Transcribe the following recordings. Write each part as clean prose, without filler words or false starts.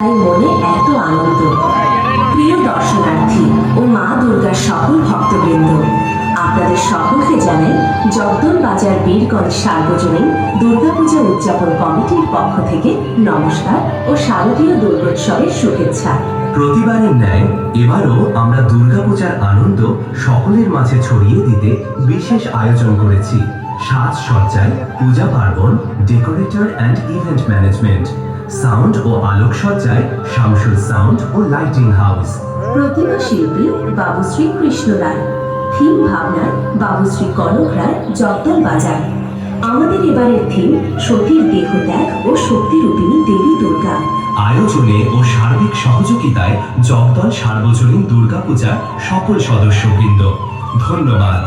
মনে এত আনন্দ। প্রিয় দর্শনার্থী ও মা দুর্গার সকল ভক্তবৃন্দ, আপনাদের সকলকে জানাই জগদল বাজার বীরগঞ্জ সার্বজনীন দুর্গাপূজা উদযাপন কমিটির পক্ষ থেকে নমস্কার ও শারদীয় দুর্গোৎসবের শুভেচ্ছা। প্রতিবারের ন্যায় এবারও আমরা দুর্গাপূজার আনন্দ সকলের মাঝে ছড়িয়ে দিতে বিশেষ আয়োজন করেছি। সাজসজ্জায় পূজা পার্বণ, decorator and event management, sound ও আলোকসজ্জায় শামসুল সাউন্ড ও লাইটিং হাউস, প্রতিমা শিল্পী বাবু শ্রীকৃষ্ণ রায়, থিম ভাবনায় বাবু শ্রী কনক রায়, জগদল বাজার। আমাদের এবারের থিম সতীর দেহত্যাগ ও শক্তিরূপিণী দেবী দুর্গা। আয়োজনে ও সার্বিক সহযোগিতায় জগদল সার্বজনীন দুর্গাপূজার সকল সদস্যবৃন্দ। ধন্যবাদ।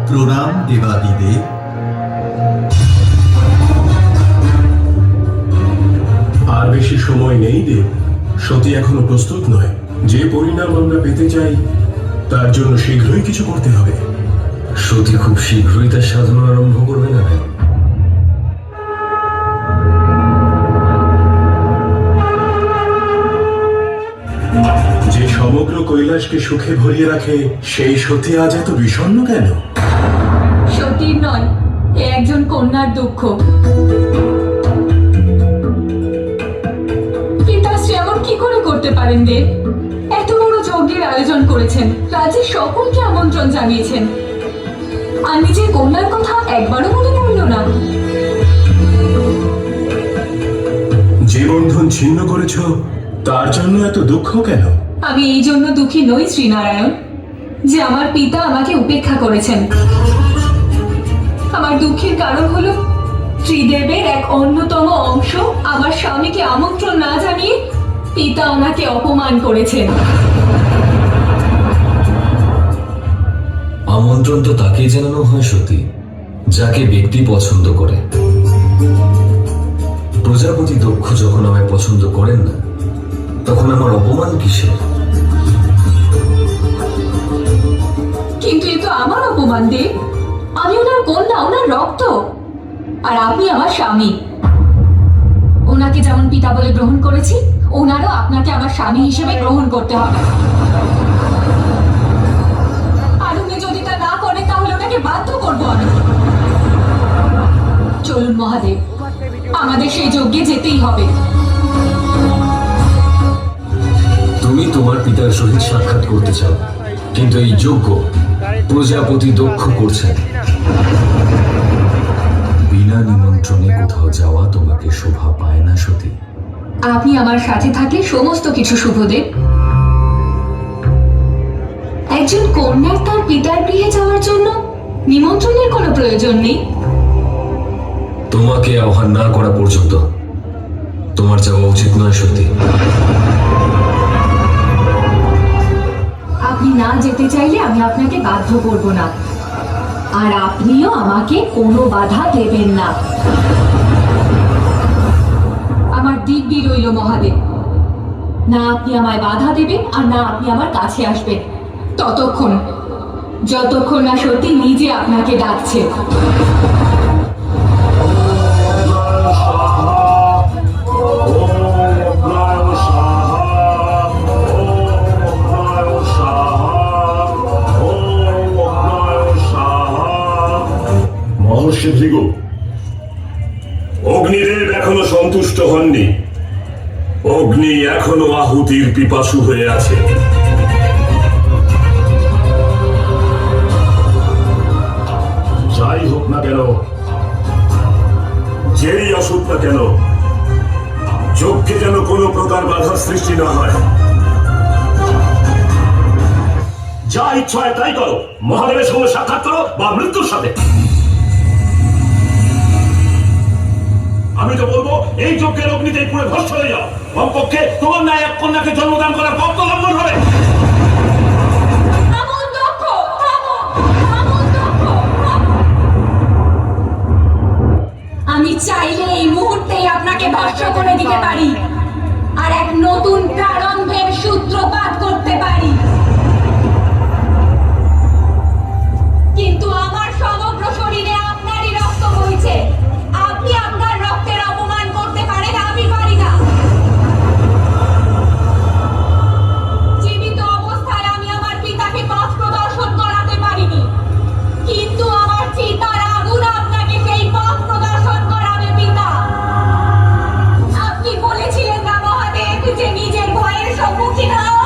প্রণাম দেবাদিদেব। আর বেশি সময় নেই দেব। সতী এখনো প্রস্তুত নয়। যে পরিণাম আমরা পেতে চাই তার জন্য শীঘ্রই কিছু করতে হবে। সতী খুব শীঘ্রই তার সাধনা আরম্ভ করবে না? যে সমগ্র কৈলাসকে সুখে ভরিয়ে রাখে সেই সতী আজ এত বিষণ্ণ কেন? সতীর নয়, এ একজন কন্যার দুঃখ। পিতাশ্রী এমন কি করে করতে পারেন দেব? এত বড় যজ্ঞের আয়োজন করেছেন, রাজ্যের সকলকে আমন্ত্রণ জানিয়েছেন, আর নিজের কন্যার কথা একবারও মনে পড়ল না। যে বন্ধন ছিন্ন করেছ তার জন্য এত দুঃখ কেন? আমি এই জন্য দুঃখী নই শ্রীনারায়ণ যে আমার পিতা আমাকে উপেক্ষা করেছেন। আমার দুঃখের কারণ হলো ত্রিদেবের এক অন্যতম অংশ আমার স্বামীকে আমন্ত্রণ না জানিয়ে পিতা ওনাকে অপমান করেছেন। আমন্ত্রণ তো তাকেই জানানো হয় সতী, যাকে ব্যক্তি পছন্দ করে। প্রজাপতি দক্ষ যখন আমায় পছন্দ করেন না, তখন আমার অপমান কিসের? কিন্তু এ তো আমার অপমান দেব। আমি ওনার কন্যা, ওনার রক্ত, আর আপনি আমার স্বামী। ওনাকে যেমন পিতা বলে গ্রহণ করেছি, ওনারও আপনাকে আমার স্বামী হিসেবে গ্রহণ করতে হবে। আর উনি যদি তা না করে তাহলে ওনাকে বাধ্য করবো আমি। চলুন মহাদেব, আমাদের সেই যজ্ঞে যেতেই হবে। তুমি তোমার পিতার সহিত সাক্ষাৎ করতে চাও, কিন্তু এই যজ্ঞ প্রজাপতি দক্ষ করছেন। বিনা নিমন্ত্রণে কোথাও যাওয়া তোমাকে শোভা পায় না সতী। আপনি আমার সাথে থাকলে সমস্ত কিছু শুভদেব। একজন কন্যার তার পিতার গৃহে যাওয়ার জন্য নিমন্ত্রণের কোনো প্রয়োজন নেই। তোমাকে আহ্বান না করা পর্যন্ত তোমার যাওয়া উচিত নয় সতী। আপনি না যেতে চাইলে আমি আপনাকে বাধ্য করব না, আর আপনিও আমাকে কোনো বাধা দেবেন না। আমার দিব্যি রইল মহাদেব, না আপনি আমায় বাধা দেবেন আর না আপনি আমার কাছে আসবেন, ততক্ষণ যতক্ষণ না সত্যি নিজে আপনাকে ডাকছে। মহর্ষি ভৃগু, অগ্নিদেব এখনো সন্তুষ্ট হননি। অগ্নি এখনো আহুতির পিপাসু হয়ে আছে। যাই হোক না কেন, যেই আসুক না কেন, যজ্ঞে যেন কোনো প্রকার বাধার সৃষ্টি না হয়। যা ইচ্ছা হয় তাই করো, মহাদেবের সঙ্গে সাক্ষাৎ করো বা মৃত্যুর সাথে। আমি তো বলবো এই যজ্ঞের অগ্নিতে পুরো ভস্ম হয়ে যাও। কমপক্ষে তোমার ন্যায় এক কন্যাকে জন্মদান করার পথ লঙ্ঘন হবে। আমি আমি চাইলে এই মুহূর্তেই আপনাকে ভস্ম করে দিতে পারি আর এক নতুন প্রারম্ভের সূত্রপাত করতে পারি, কিন্তু আমার সমগ্র শরীরে আপনারই রক্ত বইছে। আপনি আপনার রক্তের অপমান করতে পারেন, আমি পারি না। জীবিত অবস্থায় আমি আমার পিতাকে পথ প্রদর্শন করাতে পারিনি, কিন্তু আমার চিতার আগুন আপনাকে সেই পথ প্রদর্শন করাবে পিতা। আপনি বলেছিলেন না মহাদেব যে নিজের ভয়ের সম্মুখীন হও,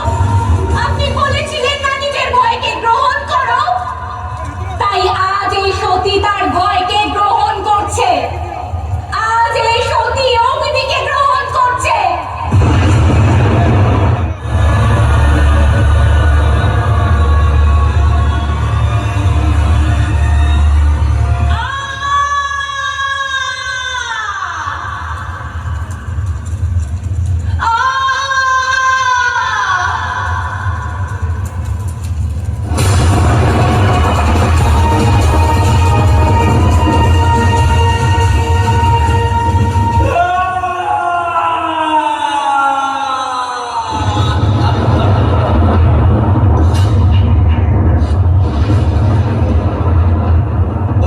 আপনি বলেছিলেন না নিজের ভয়কে গ্রহণ করো। তাই আজ এই সতী তার ভয়কে গ্রহণ করছে, আজ এই সতী অগ্নিকে গ্রহণ করছে।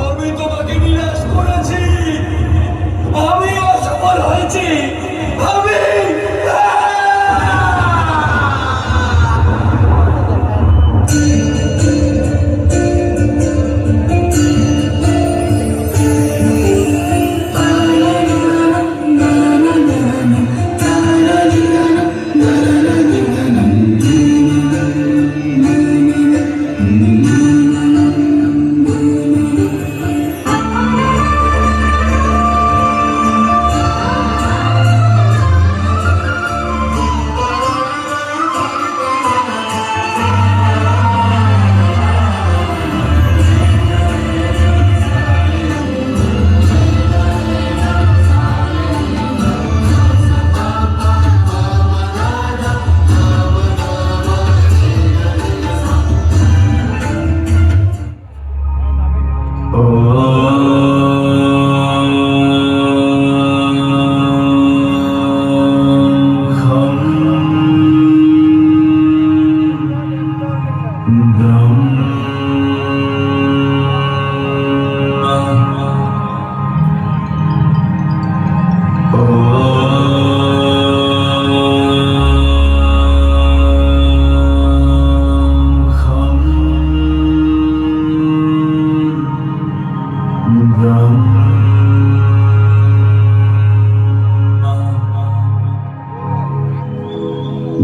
আমি তোমাকে নিরাশ করেছি, আমি অসফল হয়েছি, আমি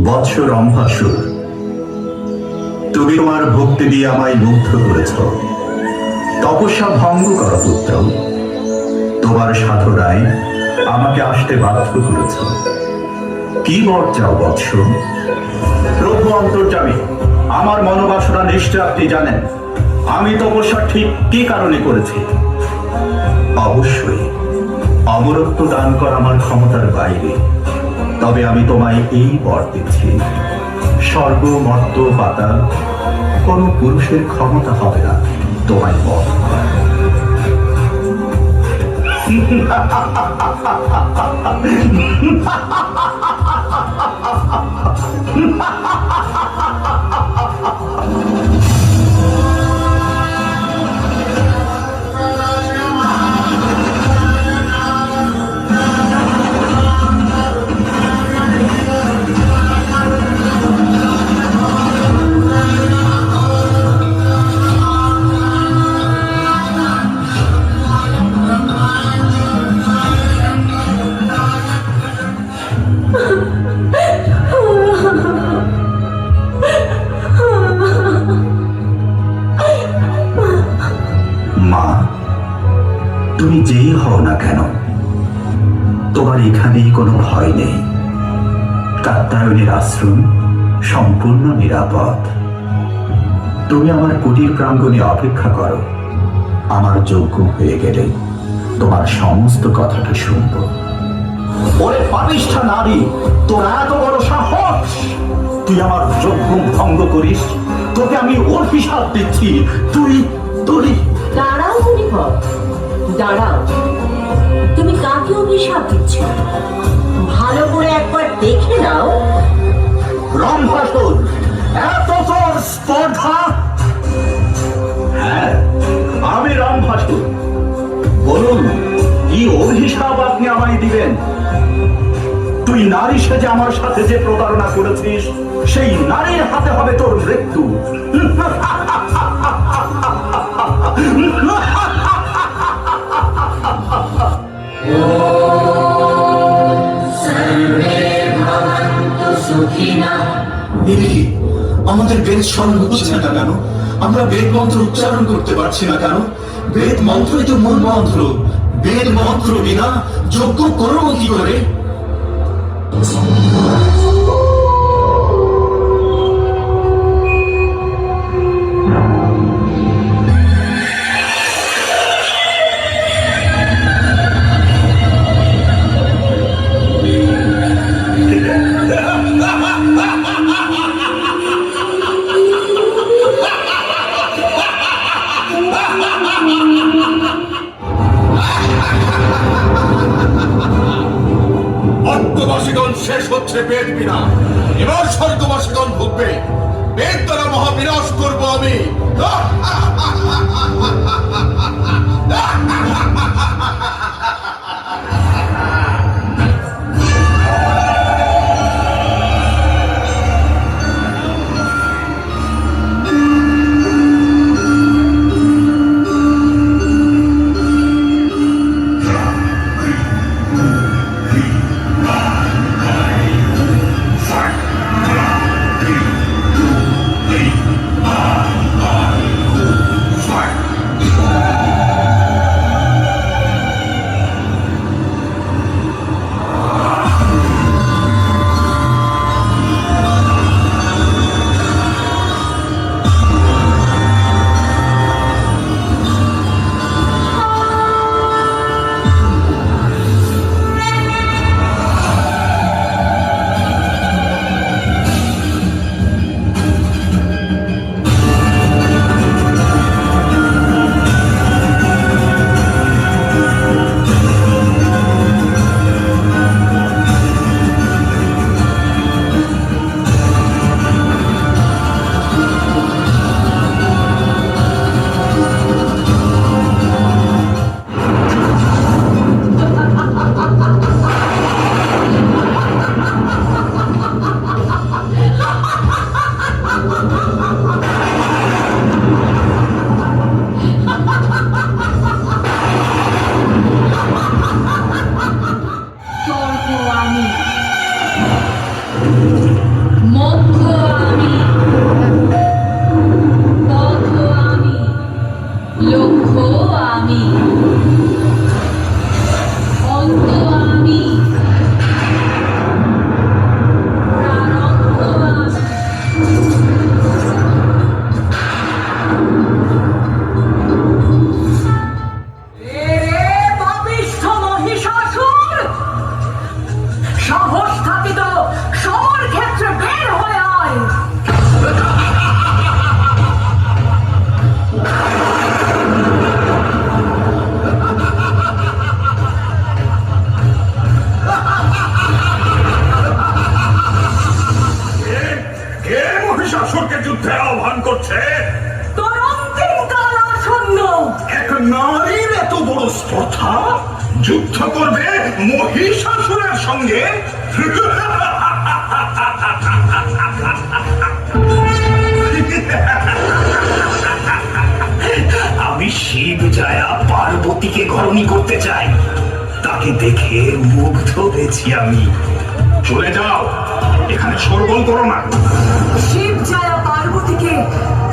বৎস রম্ভাসুর, তুমি তোমার ভক্তি দিয়ে আমায় মুগ্ধ করেছ। তপস্যা ভঙ্গ কর পুত্র, তোমার সাধনায় আমাকে আসতে বাধ্য করেছ। কি বর চাও বৎস? প্রভু অন্তর্যামী, আমার মনোবাসনা নিশ্চয় আপনি জানেন। আমি তপস্যা ঠিক কি কারণে করেছি? অবশ্যই অমরত্ব দান করা আমার ক্ষমতার বাইরে, তবে আমি তোমায় এই বর দিচ্ছি, স্বর্গ মর্ত পাতাল কোন পুরুষের ক্ষমতা হবে না তোমায় বর করার। মা, তুমি যেই হও না কেন, তোমার এখানেই কোনো ভয় নেই। কাত্যায়নের আশ্রম সম্পূর্ণ নিরাপদ। তুমি আমার কুটির প্রাঙ্গণে অপেক্ষা করো। আমার যোগ্য হয়ে গেলে তোমার সমস্ত কথাটা শুনব। ওরে পাপিষ্ঠা নারী, তোর এত বড় সাহস! তুই আমার যোগ্য ভঙ্গ করিস? তোকে আমি অভিশাপ দিচ্ছি। তুই তুই দাঁড়াও মুনিপদ, দাঁড়াও। তুমি কাকে অভিশাপ দিচ্ছ? ভালো করে একবার দেখে নাও। রম্ভাসুর, এত তোর স্পর্ধা! হ্যাঁ, আমি রম্ভাসুর। বলুন, কি অভিশাপ আপনি আমায় দিবেন? তুই নারী সেজে আমার সাথে যে প্রতারণা করেছিস, সেই নারীর হাতে হবে তোর মৃত্যু। দেখি আমাদের বেদ স্মরণ হচ্ছে না কেন? আমরা বেদ মন্ত্র উচ্চারণ করতে পারছি না কেন? বেদ মন্ত্রই তো মূল মন্ত্র। বেদ মন্ত্র বিনা যজ্ঞ করবো কি করে? অর্থবাসীগণ শেষ হচ্ছে বেদ বিনা। এবার স্বর্গবাসীগণ ভুগবে। বেদ দ্বারা মহাবিনাশ করবো আমি। মহিষাসুরকে যুদ্ধে আহ্বান করছে। তোর অন্তিম কাল আসন্ন। এক নারীর এত বড় স্পর্ধা, যুদ্ধ করবে মহিষাসুরের সঙ্গে? আমি শিব জায়া পার্বতীকে ঘরণী করতে চাই। তাকে দেখে মুগ্ধ হয়েছি আমি। চলে যাও, এখানে শোরগোল করো না। শিব জায়া পার্বতীকে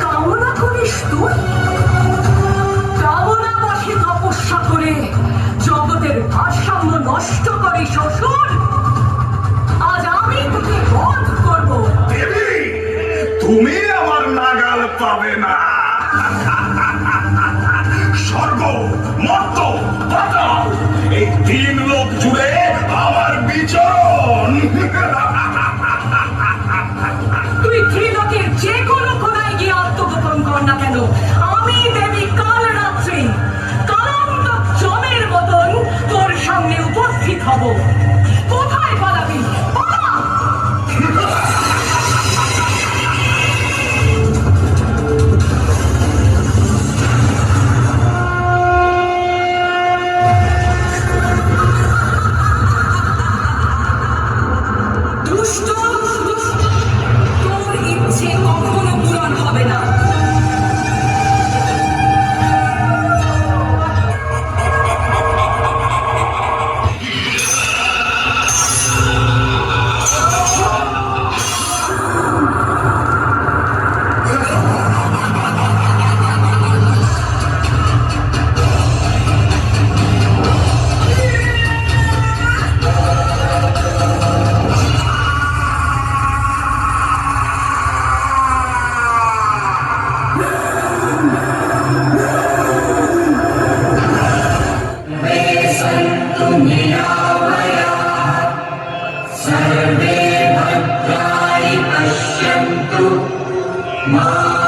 কামনা করিস তুই? কামনা বসে তপস্যা করে জগতের ভারসাম্য নষ্ট করিস অসুর। আজ আমি তোকে বধ করব। দেবী, তুমি আমার নাগাল পাবে না। স্বর্গ, মর্ত, পাতাল, এই তিন লোক জুড়ে আমার বিচরণ। তুই ত্রিলোকের যে কোনো কোনায় গিয়ে আত্মগোপন কর না কেন, আমি দেবী কাল রাত্রি কালান্ত জমের মতন তোর সামনে হব। কোথায় পালাবি? পালা! দুষ্ট, তোর ইচ্ছে কখনো পূরণ হবে না। सर्वे भद्राणि पश्यन्तु मा